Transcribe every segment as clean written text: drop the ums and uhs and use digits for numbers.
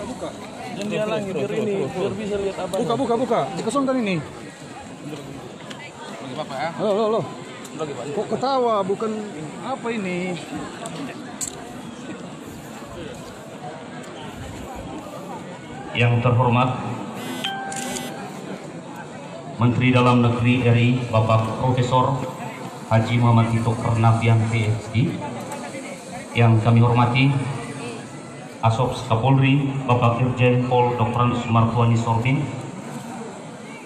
Buka. Yang dihalangi biar ini, biar bisa lihat apa. Buka. Dikosongkan ini. Lagi Bapak ya? Halo. Lagi Pak. Kok ketawa? Bukan apa ini? Yang terhormat Menteri Dalam Negeri RI Bapak Profesor Haji Muhammad Tito Karnavian PhD, yang kami hormati Asop Kapolri Bapak Irjen Pol Dr. Andes Martuani Sorbin,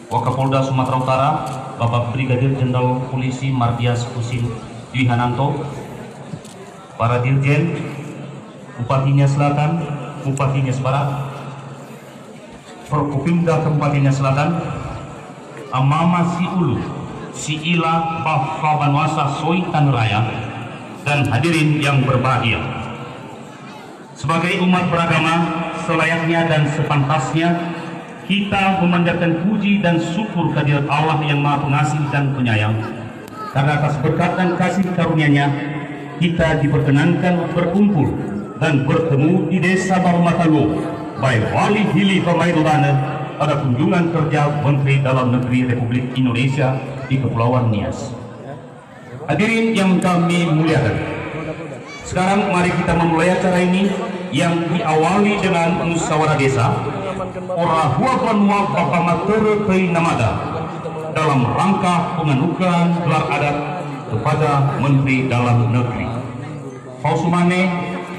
Wakapolda Sumatera Utara Bapak Brigadir Jenderal Polisi Mardias Husin Dwi Hananto, para dirjen, Bupati Nias Selatan, Bupati Nias Barat, Forkopimda Kabupaten Nias Selatan, Amama Si Ulu, Si Ila, Bafa Banuasa Soi Tanuraya, dan hadirin yang berbahagia. Sebagai umat beragama, selayaknya dan sepantasnya kita memanjatkan puji dan syukur kehadirat Allah yang Maha Pengasih dan Penyayang. Karena atas berkat dan kasih karunia-Nya, kita diperkenankan berkumpul dan bertemu di Desa Barumataluo, Baik Wali Hili Pamairulana, pada kunjungan kerja Menteri Dalam Negeri Republik Indonesia di Kepulauan Nias. Hadirin yang kami muliakan, sekarang mari kita memulai acara ini yang diawali dengan musyawarah desa Orahua Banua Bapa Matere Pei Namada dalam rangka penganugeraan gelar adat kepada Menteri Dalam Negeri. Pausumane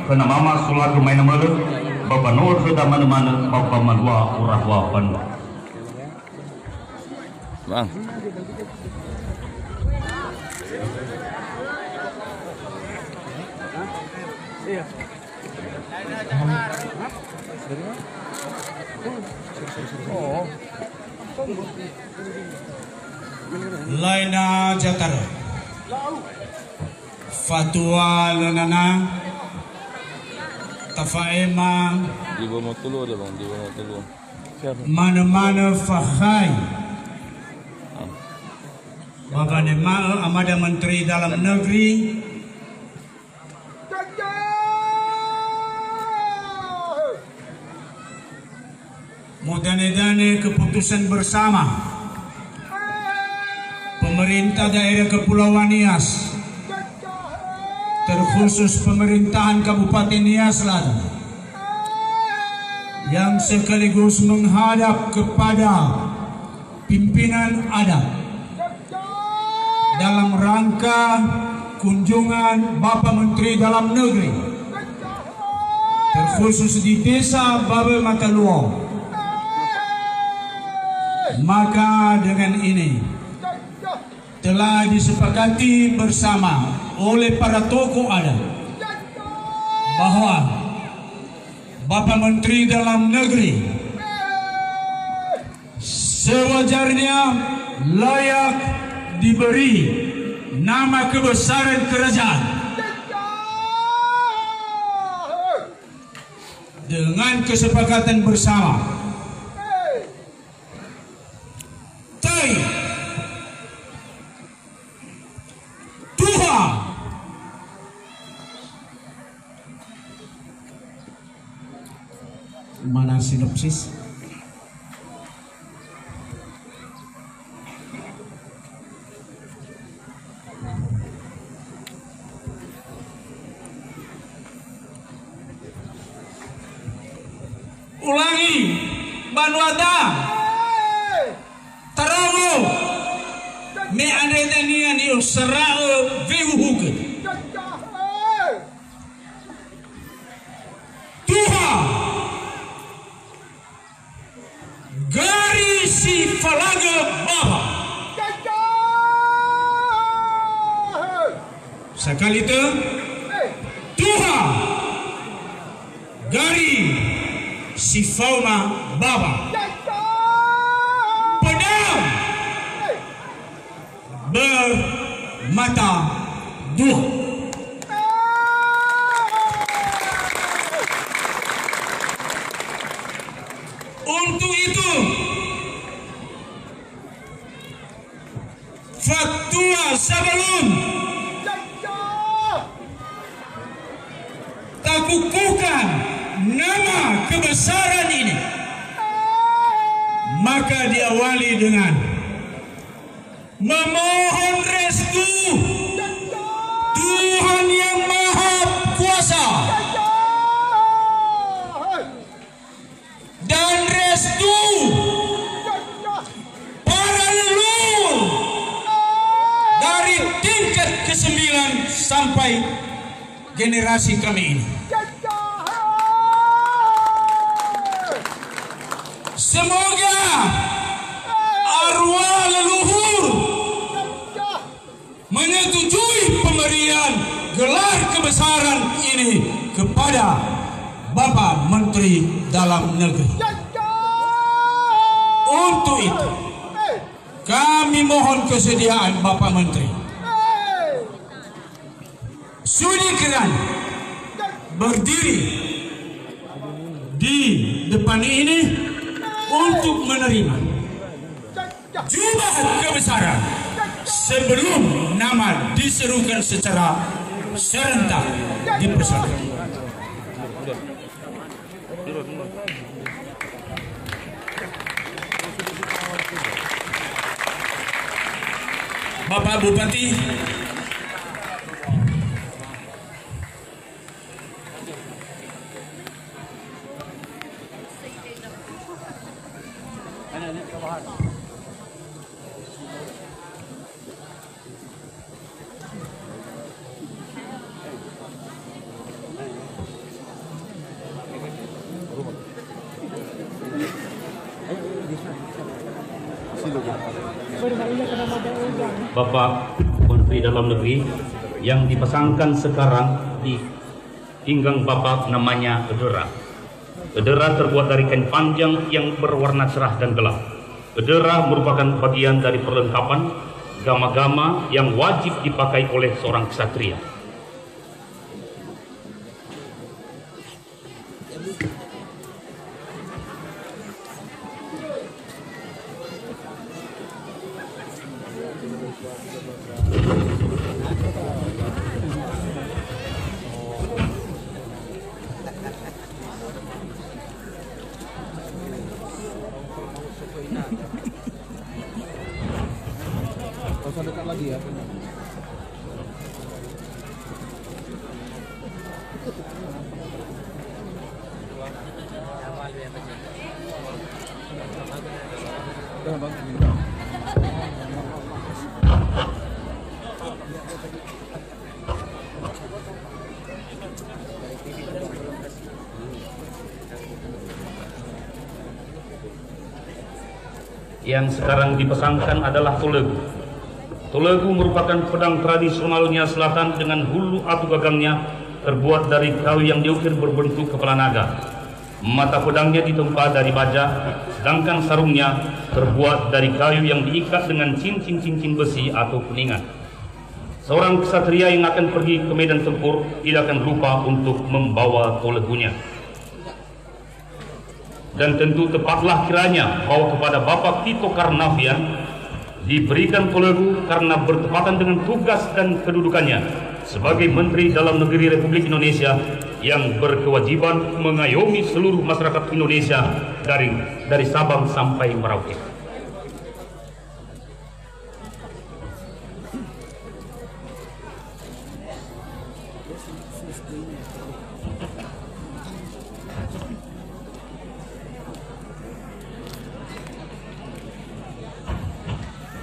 kena mama sulagu main namanya Bapak Nur sudah mana-mana Bapak Malua Orahua Banua. Bang. Iya. Oh. Laina Jatar Fatwa Lenana Tafaema Di bawah tulu ada bang, di bawah tulu. Mana-mana Fahai Bapak Nema Amada Menteri Dalam Negeri Modane-dane keputusan bersama pemerintah daerah Kepulauan Nias, terkhusus pemerintahan Kabupaten Nias Selatan, yang sekaligus menghadap kepada pimpinan adat dalam rangka kunjungan Bapak Menteri Dalam Negeri, terkhusus di Desa Babe Mataluo. Maka dengan ini telah disepakati bersama oleh para tokoh adat bahwa Bapak Menteri Dalam Negeri sewajarnya layak diberi nama kebesaran kerajaan dengan kesepakatan bersama mana sinopsis ulangi Banuata Tarawo me andetania ni usrao vihuke Gari si Falaga Baba sekali itu Tuhan Gari si Fauna Baba pedang bermata dua. Untuk itu fatwa sebelum mengukuhkan nama kebesaran ini, maka diawali dengan memohon restu Tuhan Yang Maha Kuasa dan restu para leluhur dari tingkat ke-9 sampai generasi kami ini. Semoga arwah leluhur menyetujui pemberian gelar kebesaran ini kepada Bapak Menteri Dalam Negeri. Untuk itu, kami mohon kesediaan Bapak Menteri sudi kiranya berdiri di depan ini untuk menerima jubah kebesaran sebelum nama diserukan secara serentak dipersilakan. Bapak Bupati, Bapak Menteri Dalam Negeri, yang dipasangkan sekarang di pinggang Bapak namanya edera. Edera terbuat dari kain panjang yang berwarna cerah dan gelap. Edera merupakan bagian dari perlengkapan gama-gama yang wajib dipakai oleh seorang ksatria. Usah dekat lagi ya. Yang sekarang dipasangkan adalah tolegu. Tolegu merupakan pedang tradisionalnya selatan dengan hulu atau gagangnya terbuat dari kayu yang diukir berbentuk kepala naga. Mata pedangnya ditempa dari baja, sedangkan sarungnya terbuat dari kayu yang diikat dengan cincin-cincin besi atau kuningan. Seorang ksatria yang akan pergi ke medan tempur tidak akan lupa untuk membawa tolegunya. Dan tentu tepatlah kiranya bahwa kepada Bapak Tito Karnavian diberikan tolegu karena bertepatan dengan tugas dan kedudukannya sebagai Menteri Dalam Negeri Republik Indonesia yang berkewajiban mengayomi seluruh masyarakat Indonesia dari Sabang sampai Merauke.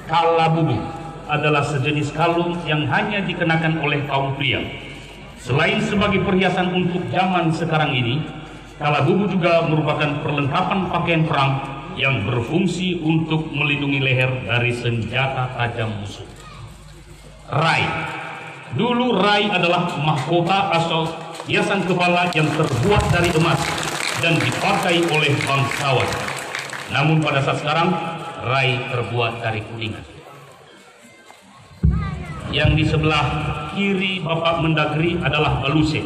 Kalabubu adalah sejenis kalung yang hanya dikenakan oleh kaum pria. Selain sebagai perhiasan untuk zaman sekarang ini, kalabubu juga merupakan perlengkapan pakaian perang yang berfungsi untuk melindungi leher dari senjata tajam musuh. Rai. Dulu rai adalah mahkota atau hiasan kepala yang terbuat dari emas dan dipakai oleh bangsawan. Namun pada saat sekarang, rai terbuat dari kuningan. Yang di sebelah kiri Bapak Mendagri adalah baluse.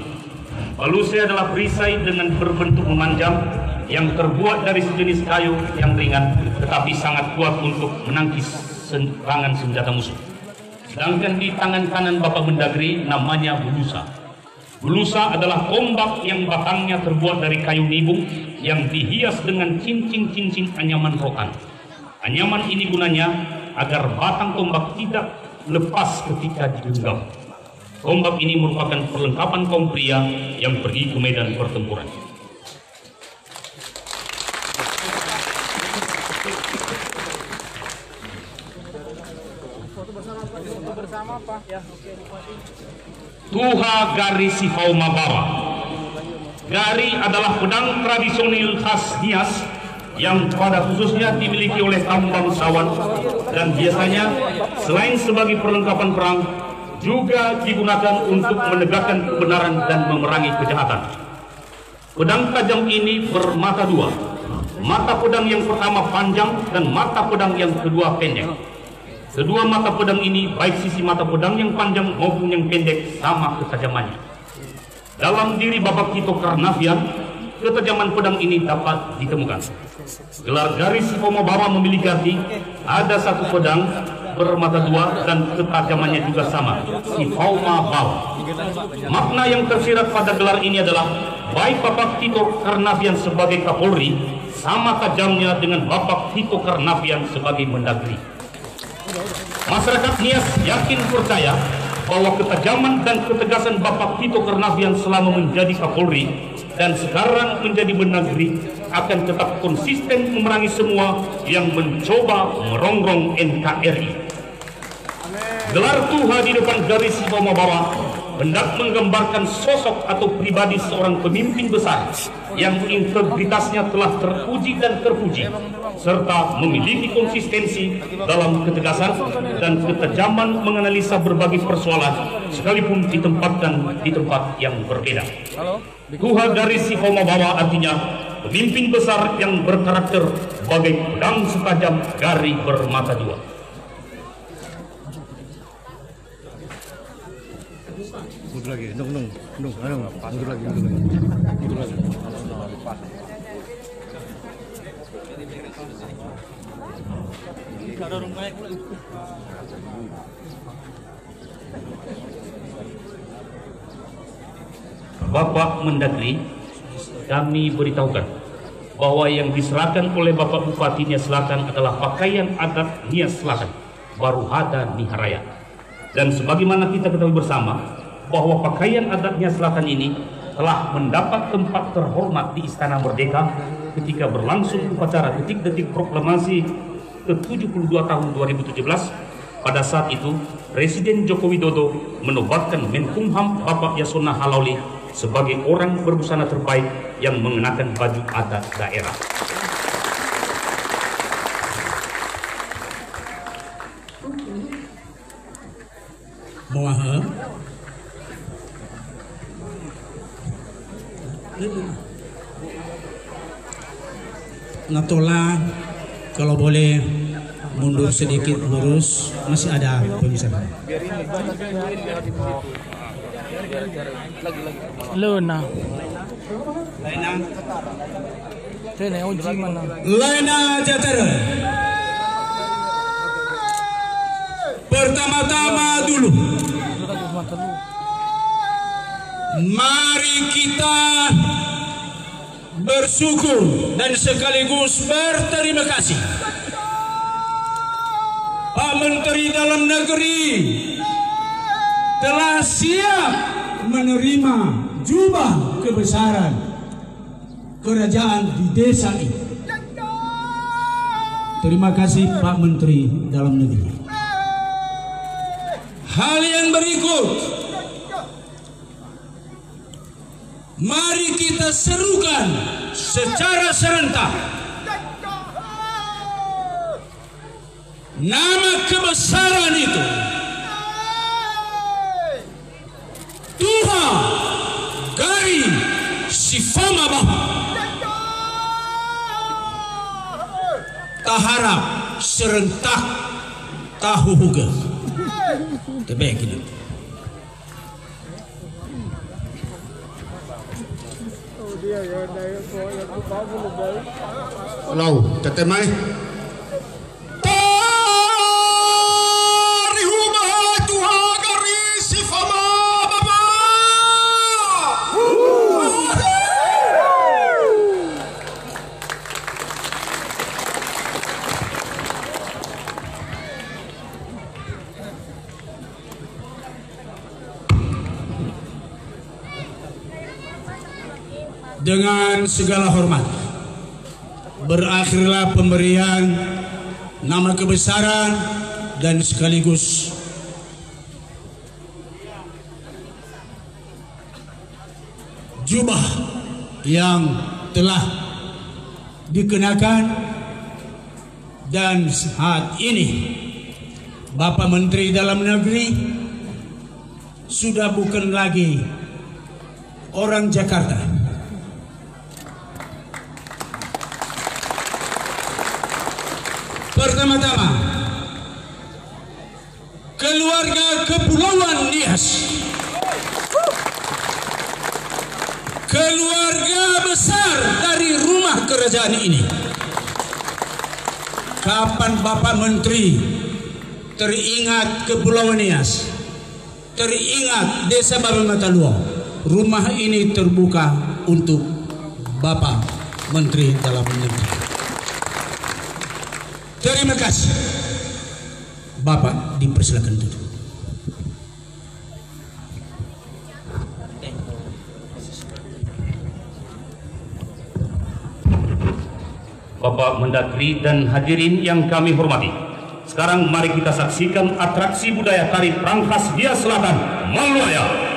Baluse adalah perisai dengan berbentuk memanjang yang terbuat dari sejenis kayu yang ringan tetapi sangat kuat untuk menangkis serangan senjata musuh. Sedangkan di tangan kanan Bapak Mendagri namanya bulusa. Bulusa adalah tombak yang batangnya terbuat dari kayu nibung yang dihias dengan cincin-cincin anyaman rokan. Anyaman ini gunanya agar batang tombak tidak lepas ketika digenggam. Tombak ini merupakan perlengkapan kaum pria yang pergi ke medan pertempuran. Tuha Gari Sifau Mabawa. Gari adalah pedang tradisional khas Nias yang pada khususnya dimiliki oleh kaum bangsawan dan biasanya selain sebagai perlengkapan perang juga digunakan untuk menegakkan kebenaran dan memerangi kejahatan. Pedang tajam ini bermata dua. Mata pedang yang pertama panjang dan mata pedang yang kedua pendek. Kedua mata pedang ini, baik sisi mata pedang yang panjang maupun yang pendek, sama ketajamannya. Dalam diri Bapak Tito Karnavian, ketajaman pedang ini dapat ditemukan. Gelar Gari Sifau Mabawa memiliki arti ada satu pedang bermata dua dan ketajamannya juga sama, Sifau Mabawa. Makna yang tersirat pada gelar ini adalah baik Bapak Tito Karnavian sebagai Kapolri sama tajamnya dengan Bapak Tito Karnavian sebagai Mendagri. Masyarakat Nias yakin percaya bahwa ketajaman dan ketegasan Bapak Tito Karnavian selama menjadi Kapolri dan sekarang menjadi Mendagri akan tetap konsisten memerangi semua yang mencoba merongrong NKRI. Gelar Tuha di depan Gari Sifau Mabawa hendak menggambarkan sosok atau pribadi seorang pemimpin besar yang integritasnya telah teruji dan terpuji, serta memiliki konsistensi dalam ketegasan dan ketajaman menganalisa berbagai persoalan sekalipun ditempatkan di tempat yang berbeda. Tuha Gari Sifau Mabawa artinya pemimpin besar yang berkarakter bagai pedang setajam gari bermata dua. Mundur lagi, mundur lagi. Bapak Mendagri, kami beritahukan bahwa yang diserahkan oleh Bapak Bupati Nias Selatan adalah pakaian adat Nias Selatan, Baruhada Niharaya. Dan sebagaimana kita ketahui bersama bahwa pakaian adat Nias Selatan ini telah mendapat tempat terhormat di Istana Merdeka ketika berlangsung upacara detik-detik proklamasi ke-72 tahun 2017. Pada saat itu, Presiden Joko Widodo menobatkan Menkumham Bapak Yasona Halauli sebagai orang berbusana terbaik yang mengenakan baju adat daerah. Moaha Natola, kalau boleh mundur sedikit lurus, masih ada pembicaraan. Luna. Laina Jatara. Pertama-tama dulu, mari kita bersyukur dan sekaligus berterima kasih Pak Menteri Dalam Negeri telah siap menerima jubah kebesaran kerajaan di desa ini. Terima kasih Pak Menteri Dalam Negeri. Hal yang berikut, mari kita serukan secara serentak nama kebesaran itu, Tuha Gari Sifau Mabawa. Taharap serentak tahu huga. Tebek ini. Hello, tetemai. Tari hubah Tuha Gari Sifau Mabawa. Dengan segala hormat, berakhirlah pemberian nama kebesaran dan sekaligus jubah yang telah dikenakan, dan saat ini Bapak Menteri Dalam Negeri sudah bukan lagi orang Jakarta. Pertama-tama, keluarga Kepulauan Nias, keluarga besar dari rumah kerajaan ini. Kapan Bapak Menteri teringat Kepulauan Nias, teringat Desa Babe Mataluo, rumah ini terbuka untuk Bapak Menteri Dalam Negeri. Terima kasih. Bapak dipersilakan duduk. Bapak Mendagri dan hadirin yang kami hormati, sekarang mari kita saksikan atraksi budaya tari perang khas Dia Selatan, Malaya.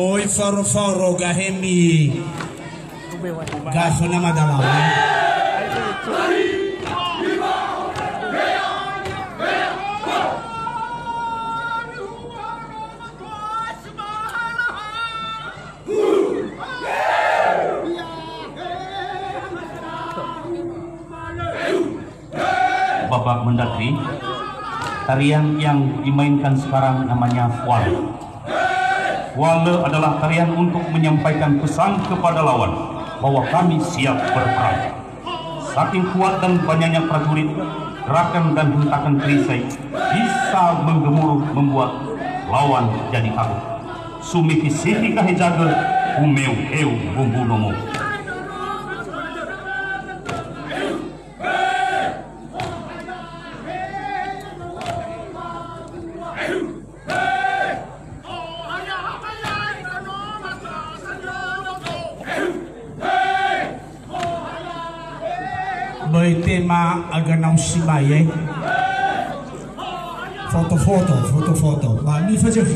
Moi faro gahemi gaso na madalaw. Bapak Mendagri, tarian yang dimainkan sekarang namanya Wale. Wale adalah tarian untuk menyampaikan pesan kepada lawan bahwa kami siap berperang. Saking kuat dan banyaknya prajurit, gerakan dan hentakan perisai bisa menggemuruh membuat lawan jadi takut. Sumiki siti kahijaga, umeu heu bumbu nomo. May tema aganaw si Baye. Foto. Ba mi faje.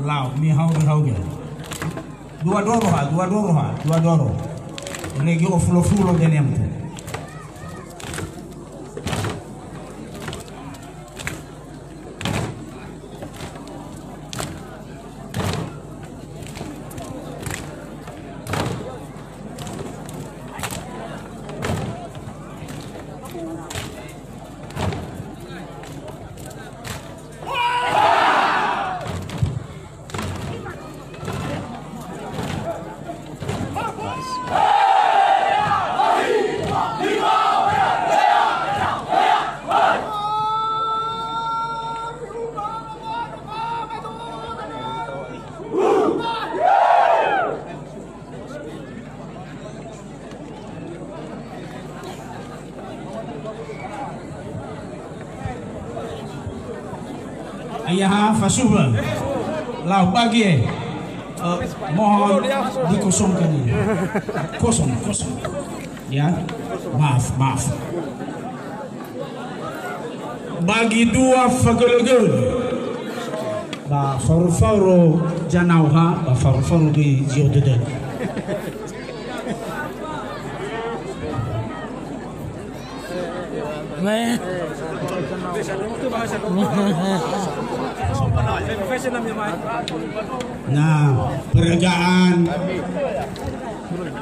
Lau mi hauge. Dua doro. Legi o fulo denem. Ayah fasuba lau bagi mohon dikosongkan ini. Kosong ya, maaf bagi dua fagelegel ba faru janauha ba faru di jiodede. Nah, peregaan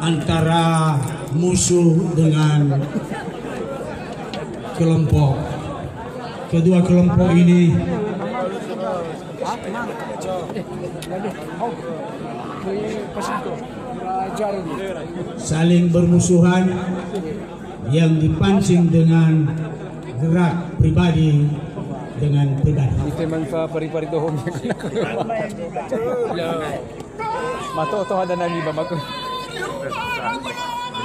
antara musuh dengan kelompok. Kedua kelompok ini saling bermusuhan yang dipancing dengan gerak pribadi dengan pribadi. Itu memang pari-pari dohong. Mato ada nani bamaku.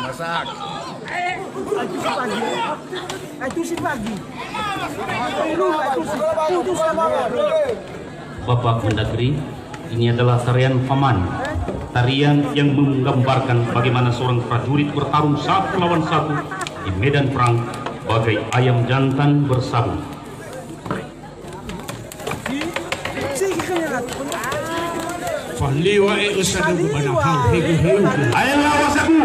Masak. Bapak Mendagri, ini adalah tarian Faman. Tarian yang menggambarkan bagaimana seorang prajurit bertarung satu lawan satu di medan perang bagai ayam jantan bersabung. Faliwa usadu banakal hegu. Ayolah wasaku.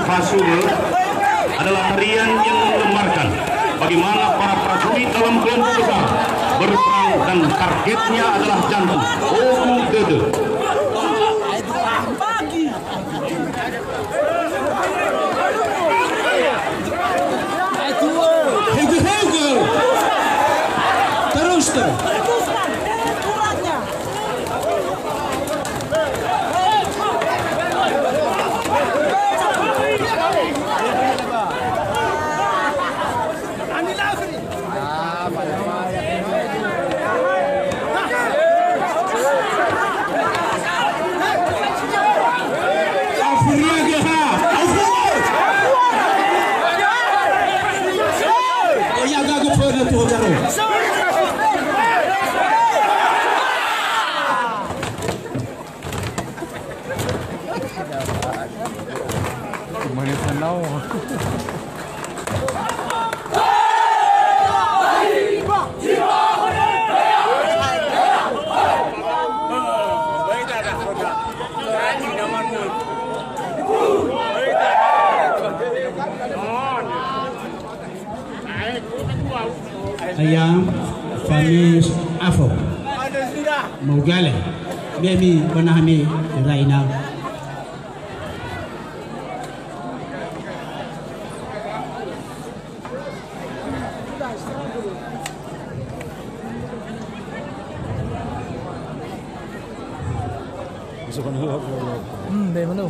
Fasur adalah tarian yang menggambarkan bagaimana para prajurit dalam kelompok besar berperang dan targetnya adalah jantung. Oh, gede. Hegu. Terus. Ayam Famis Afo Mogale Bemi Banahami Raina. Bagaimana?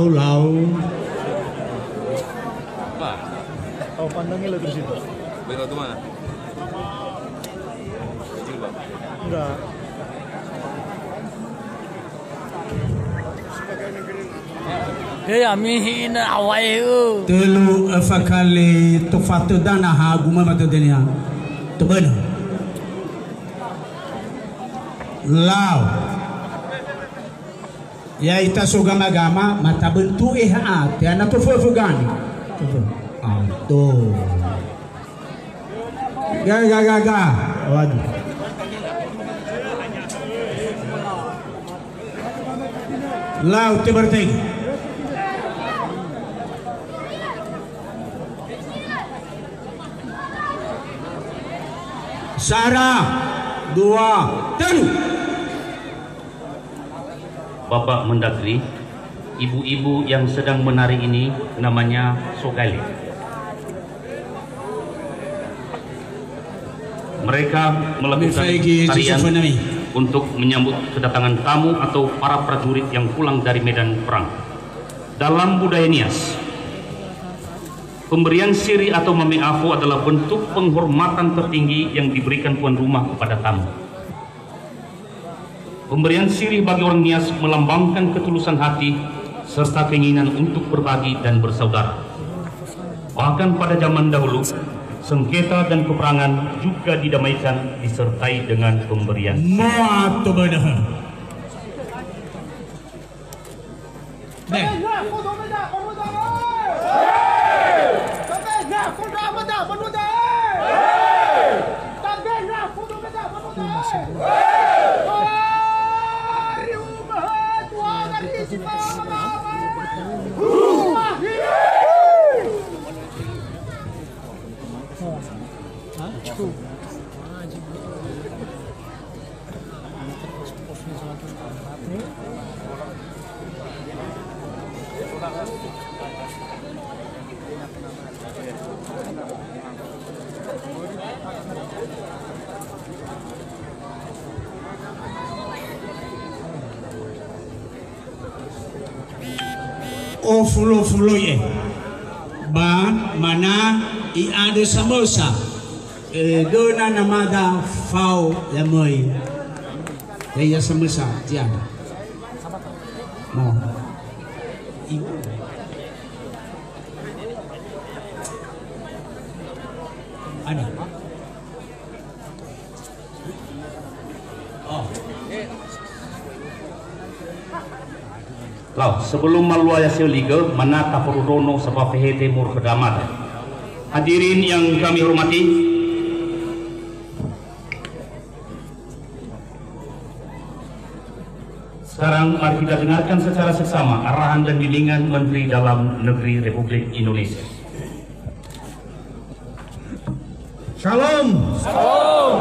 Lau. Apa? Oh, pandangnya lo terus itu. Belok ke mana? Kecil, Bang. Enggak. Hei, amihin awai. Telu fakali tufatu dana ha guma matadenia. Tubano. Lau. Ya ita sugama-gama matabentu ati anak tu fugani. Auto. Ga. Waduh. Lau tiberteng. Sarah 2 3. Bapak Mendagri, ibu-ibu yang sedang menari ini namanya Sogali. Mereka melakukan tarian untuk menyambut kedatangan tamu atau para prajurit yang pulang dari medan perang. Dalam budaya Nias, pemberian siri atau mami'afu adalah bentuk penghormatan tertinggi yang diberikan tuan rumah kepada tamu. Pemberian sirih bagi orang Nias melambangkan ketulusan hati serta keinginan untuk berbagi dan bersaudara. Bahkan pada zaman dahulu, sengketa dan peperangan juga didamaikan disertai dengan pemberian. Muatu benar. O fulo ye ba mana I ada samosa dona namada fau lemoi ya samosa tiada mo ibu ada Lau, sebelum maluaya liga mana kapururono sa pahete mur kedamat. Hadirin yang kami hormati, sekarang mari kita dengarkan secara seksama arahan dan bimbingan Menteri Dalam Negeri Republik Indonesia. Shalom. Shalom.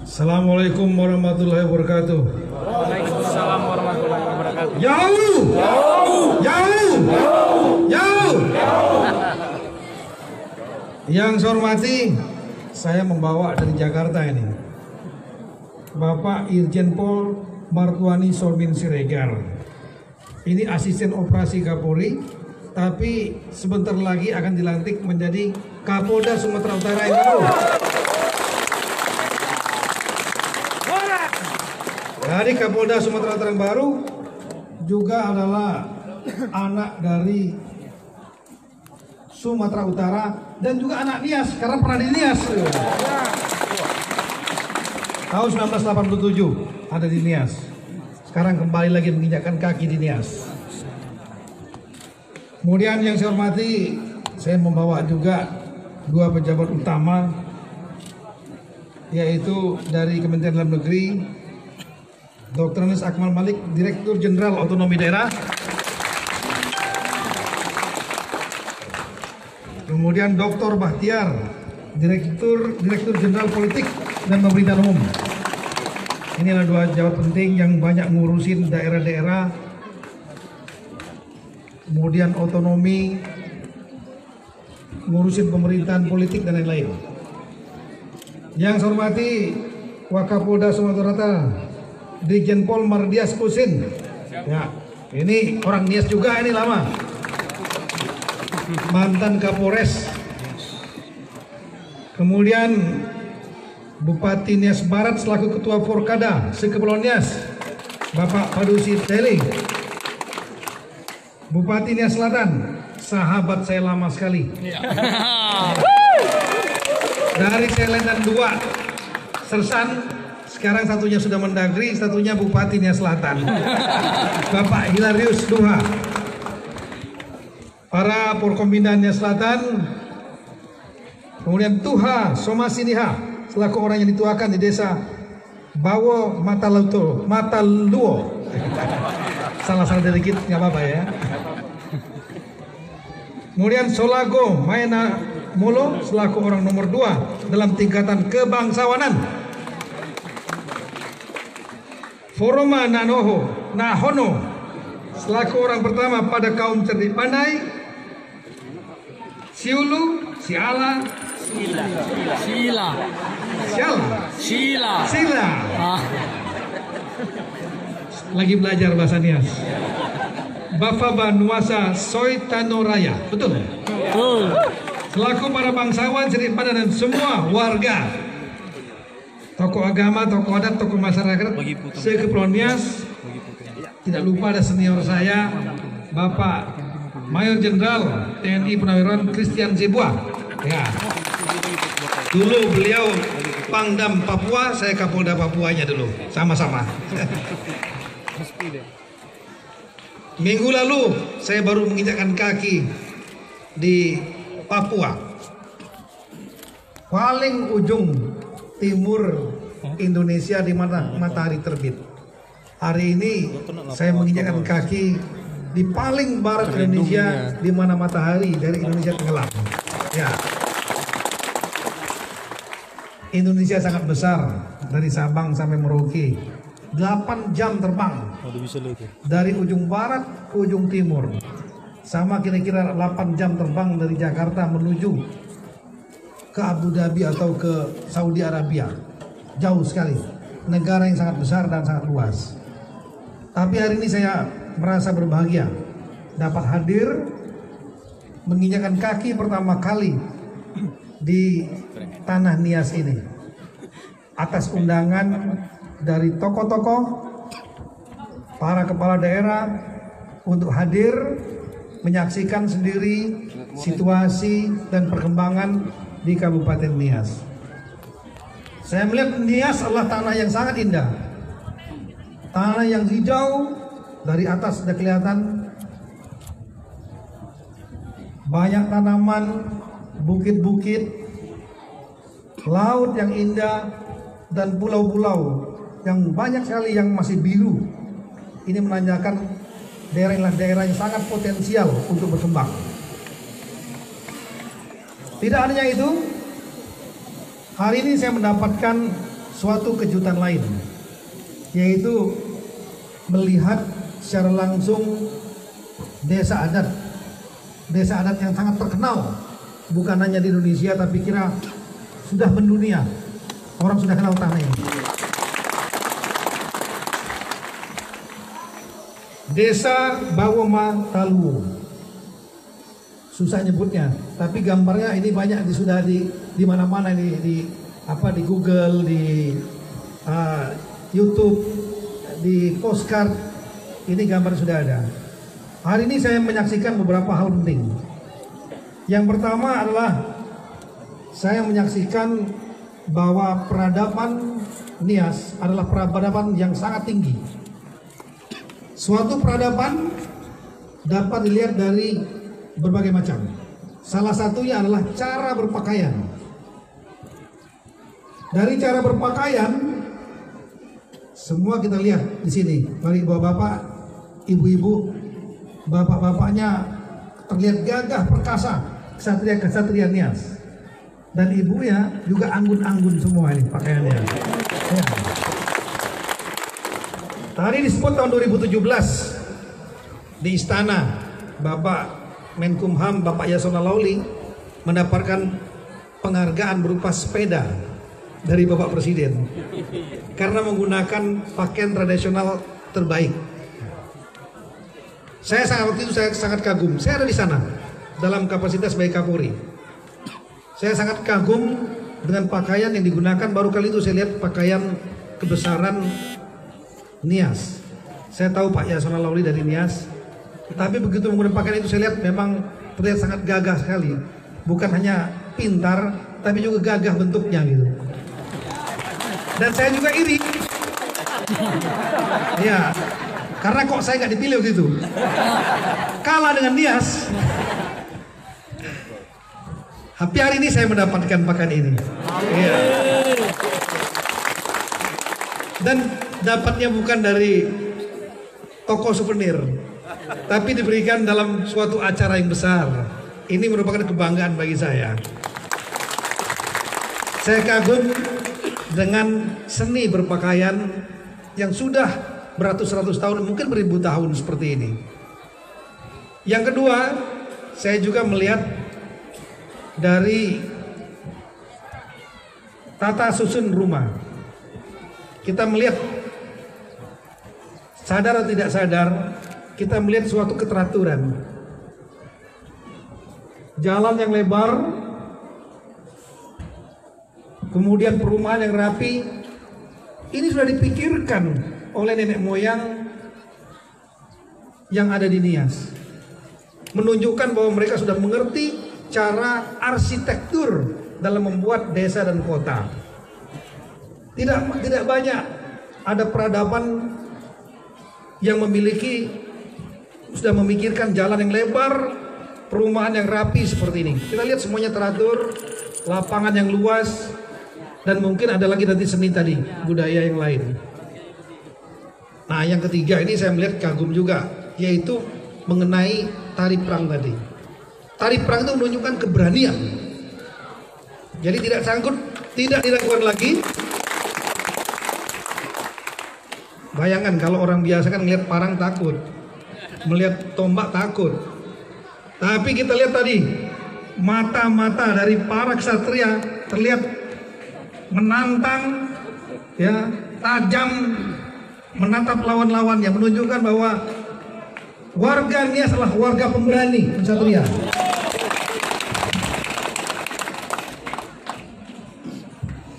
Assalamualaikum warahmatullahi wabarakatuh. Waalaikumsalam warahmatullahi wabarakatuh. Jauh. Yang saya hormati, saya membawa dari Jakarta ini Bapak Irjen Pol Martuani Sormin Siregar. Ini asisten operasi Kapolri, tapi sebentar lagi akan dilantik menjadi Kapolda Sumatera Utara yang baru. Dari Kapolda Sumatera Utara yang baru juga adalah anak dari Sumatera Utara dan juga anak Nias karena pernah di Nias. Tahun 1987 ada di Nias. Sekarang kembali lagi menginjakkan kaki di Nias. Kemudian yang saya hormati, saya membawa juga dua pejabat utama, yaitu dari Kementerian Dalam Negeri, Dr. Anas Akmal Malik, Direktur Jenderal Otonomi Daerah. Kemudian Dr. Bahtiar, Direktur Jenderal Politik dan Pemerintahan Umum. Ini adalah dua pejabat penting yang banyak ngurusin daerah-daerah, kemudian otonomi, ngurusin pemerintahan politik dan lain-lain. Yang saya hormati Wakapolda Sumatera Utara, Brigjen Pol Mardias Kusin. Ya, ini orang Nias juga, ini lama. Mantan Kapolres. Kemudian Bupati Nias Barat selaku Ketua Forkada se-Kepulauan Nias, Bapak Padusi Teli. Bupati Nias Selatan, sahabat saya lama sekali. Dari Selendan 2, Sersan, sekarang satunya sudah mendagri, satunya Bupati Nias Selatan, Bapak Hilarius Duha. Para Porkombinda Nias Selatan, kemudian Tuha Somasiniha selaku orang yang dituakan di desa Bawo Mataluo. Salah-salah sedikit nggak apa-apa ya. Kemudian Solago Maena Molo selaku orang nomor 2 dalam tingkatan kebangsawanan. Foroma Nahono selaku orang pertama pada kaum cerdik pandai. Siulu, Siala, Sila. Lagi belajar bahasa Nias. Bafaba Nuasa Soitanoraya. Betul? Betul. Selaku para bangsawan, cerdik pandai dan semua warga, tokoh agama, tokoh adat, tokoh masyarakat se-Kepulauan Nias. Tidak lupa ada senior saya, Bapak Mayor Jenderal TNI Purnawirawan Christian Zebua. Ya. Dulu beliau Pangdam Papua, saya Kapolda Papuanya dulu, sama-sama. Minggu lalu saya baru menginjakkan kaki di Papua, paling ujung timur Indonesia di mana matahari terbit. Hari ini saya menginjakkan kaki di paling barat Indonesia di mana matahari dari Indonesia tenggelam. Ya. Indonesia sangat besar, dari Sabang sampai Merauke, 8 jam terbang dari ujung barat ke ujung timur, sama kira-kira 8 jam terbang dari Jakarta menuju ke Abu Dhabi atau ke Saudi Arabia. Jauh sekali, negara yang sangat besar dan sangat luas. Tapi hari ini saya merasa berbahagia dapat hadir menginjakkan kaki pertama kali di tanah Nias ini atas undangan dari tokoh-tokoh, para kepala daerah untuk hadir menyaksikan sendiri situasi dan perkembangan di Kabupaten Nias. Saya melihat Nias adalah tanah yang sangat indah, tanah yang hijau, dari atas sudah kelihatan banyak tanaman, bukit-bukit, laut yang indah, dan pulau-pulau yang banyak sekali yang masih biru. Ini menandakan daerah yang sangat potensial untuk berkembang. Tidak hanya itu, hari ini saya mendapatkan suatu kejutan lain, yaitu melihat secara langsung desa adat yang sangat terkenal, bukan hanya di Indonesia tapi kira sudah mendunia. Orang sudah kenal tanah ini. Desa Bawoma Taluo. Susah nyebutnya, tapi gambarnya ini banyak sudah di mana-mana di Google, di YouTube, di postcard. Ini gambar sudah ada. Hari ini saya menyaksikan beberapa hal penting. Yang pertama adalah saya menyaksikan bahwa peradaban Nias adalah peradaban yang sangat tinggi. Suatu peradaban dapat dilihat dari berbagai macam. Salah satunya adalah cara berpakaian. Dari cara berpakaian, semua kita lihat di sini. Mari bapak-bapak, ibu-ibu, bapak-bapaknya terlihat gagah perkasa, kesatria Nias. Dan ibunya juga anggun-anggun semua ini pakaiannya. Ya. Tadi disebut tahun 2017 di istana, Bapak Menkumham Bapak Yasona Lawli mendapatkan penghargaan berupa sepeda dari Bapak Presiden karena menggunakan pakaian tradisional terbaik. Waktu itu saya sangat kagum. Saya ada di sana dalam kapasitas sebagai Kapolri. Saya sangat kagum dengan pakaian yang digunakan. Baru kali itu saya lihat pakaian kebesaran Nias. Saya tahu Pak Yasona Lawli dari Nias, tapi begitu menggunakan pakaian itu saya lihat memang terlihat sangat gagah sekali. Bukan hanya pintar, tapi juga gagah bentuknya gitu. Dan saya juga iri. Ya, karena kok saya nggak dipilih waktu itu. Kalah dengan Nias. Tapi hari ini saya mendapatkan pakaian ini. Ya. Dan dapatnya bukan dari toko souvenir, tapi diberikan dalam suatu acara yang besar. Ini merupakan kebanggaan bagi saya. Saya kagum dengan seni berpakaian yang sudah beratus-ratus tahun, mungkin beribu tahun seperti ini. Yang kedua, saya juga melihat dari tata susun rumah. Kita melihat, sadar atau tidak sadar, kita melihat suatu keteraturan. Jalan yang lebar, kemudian perumahan yang rapi. Ini sudah dipikirkan oleh nenek moyang yang ada di Nias, menunjukkan bahwa mereka sudah mengerti cara arsitektur dalam membuat desa dan kota. Tidak banyak ada peradaban yang sudah memikirkan jalan yang lebar, perumahan yang rapi seperti ini. Kita lihat semuanya teratur, lapangan yang luas, dan mungkin ada lagi nanti seni tadi, budaya yang lain. Nah, yang ketiga ini saya melihat kagum juga, yaitu mengenai tari perang tadi. Tari perang itu menunjukkan keberanian. Jadi tidak sangkut, tidak dilakukan lagi. Bayangkan kalau orang biasa kan melihat parang takut, melihat tombak takut. Tapi kita lihat tadi, mata-mata dari para ksatria terlihat menantang, ya, tajam, menatap lawan-lawan yang menunjukkan bahwa warga ini adalah warga pemberani ksatria.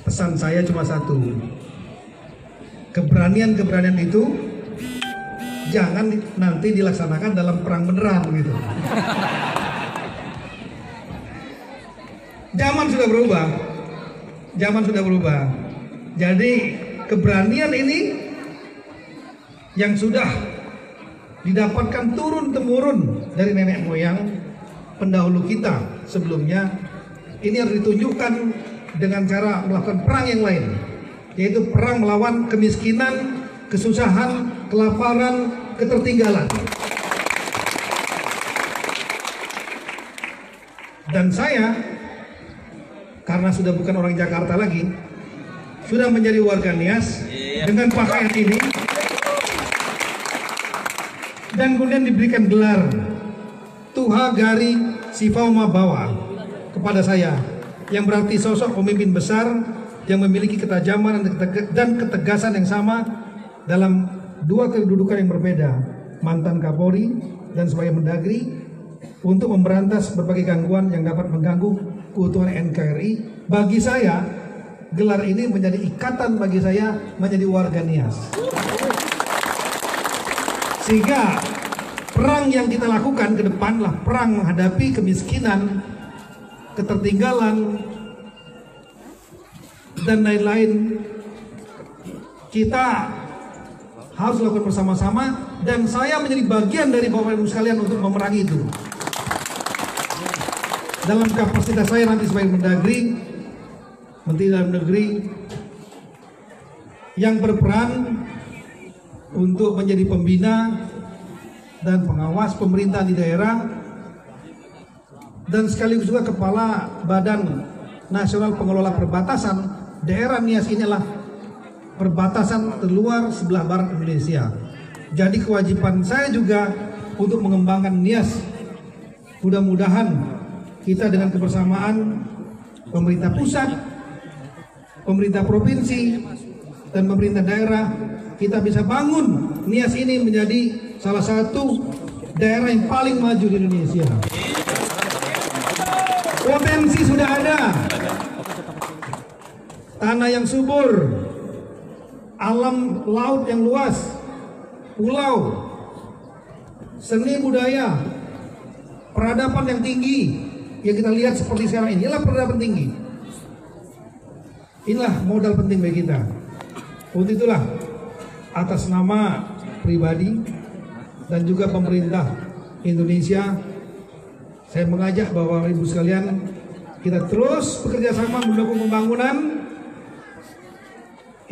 Pesan saya cuma satu, keberanian itu jangan nanti dilaksanakan dalam perang beneran gitu. Zaman sudah berubah. Jadi keberanian ini yang sudah didapatkan turun-temurun dari nenek moyang pendahulu kita sebelumnya, ini harus ditunjukkan dengan cara melakukan perang yang lain, yaitu perang melawan kemiskinan, kesusahan, kelaparan, ketertinggalan. Dan saya, karena sudah bukan orang Jakarta lagi, sudah menjadi warga Nias dengan pakaian ini, dan kemudian diberikan gelar Tuha Gari Sifauma Bawa kepada saya, yang berarti sosok pemimpin besar yang memiliki ketajaman dan ketegasan yang sama dalam dua kedudukan yang berbeda, mantan Kapolri dan sebagai Mendagri, untuk memberantas berbagai gangguan yang dapat mengganggu keutuhan NKRI. Bagi saya, gelar ini menjadi ikatan bagi saya menjadi warga Nias. Sehingga perang yang kita lakukan ke depanlah perang menghadapi kemiskinan, ketertinggalan, dan lain-lain. Kita harus lakukan bersama-sama, dan saya menjadi bagian dari Bapak Ibu sekalian untuk memerangi itu. Dalam kapasitas saya nanti sebagai Mendagri, Menteri Dalam Negeri, yang berperan untuk menjadi pembina dan pengawas pemerintah di daerah, dan sekaligus juga Kepala Badan Nasional Pengelola Perbatasan. Daerah Nias inilah perbatasan terluar sebelah barat Indonesia. Jadi kewajiban saya juga untuk mengembangkan Nias. Mudah-mudahan kita dengan kebersamaan pemerintah pusat, pemerintah provinsi, dan pemerintah daerah, kita bisa bangun Nias ini menjadi salah satu daerah yang paling maju di Indonesia. Potensi sudah ada, tanah yang subur, alam laut yang luas, pulau, seni budaya, peradaban yang tinggi yang kita lihat seperti sekarang ini. Inilah peradaban tinggi. Inilah modal penting bagi kita. Untuk itulah, atas nama pribadi dan juga pemerintah Indonesia, saya mengajak Bapak Ibu sekalian, kita terus bekerja sama mendukung pembangunan,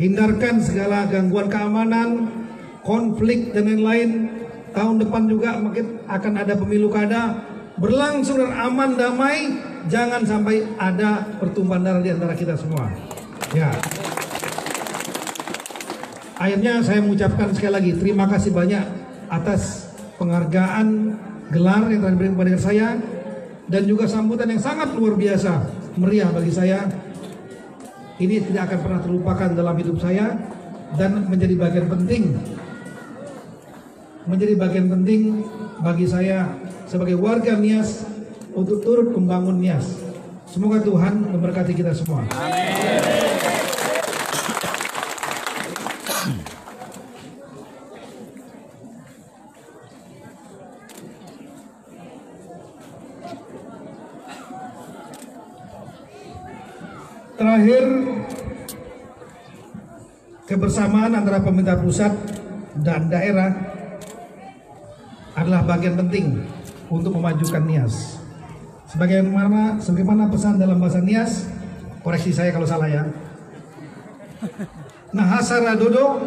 hindarkan segala gangguan keamanan, konflik dan lain-lain. Tahun depan juga mungkin akan ada pemilu kada, berlangsung dan aman damai, jangan sampai ada pertumpahan darah di antara kita semua. Ya. Akhirnya saya mengucapkan sekali lagi terima kasih banyak atas penghargaan gelar yang telah diberikan kepada saya, dan juga sambutan yang sangat luar biasa meriah bagi saya. Ini tidak akan pernah terlupakan dalam hidup saya, dan menjadi bagian penting bagi saya sebagai warga Nias untuk turut membangun Nias. Semoga Tuhan memberkati kita semua. Amin. Terakhir, kebersamaan antara pemerintah pusat dan daerah adalah bagian penting untuk memajukan Nias. Sebagaimana pesan dalam bahasa Nias, koreksi saya kalau salah ya. Nahasara dodo,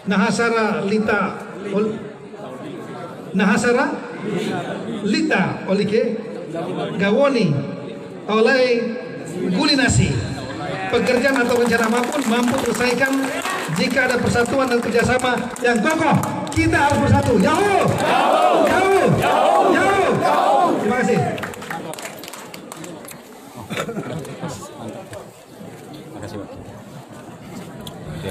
nahasara lita, nahasara lita olike, gawoni, oleh gulinasi. Pekerjaan atau rencana apapun mampu selesaikan jika ada persatuan dan kerjasama yang kokoh. Kita harus bersatu. Yahoo! Yahoo! Yahoo! Terima kasih. Terima kasih, Pak.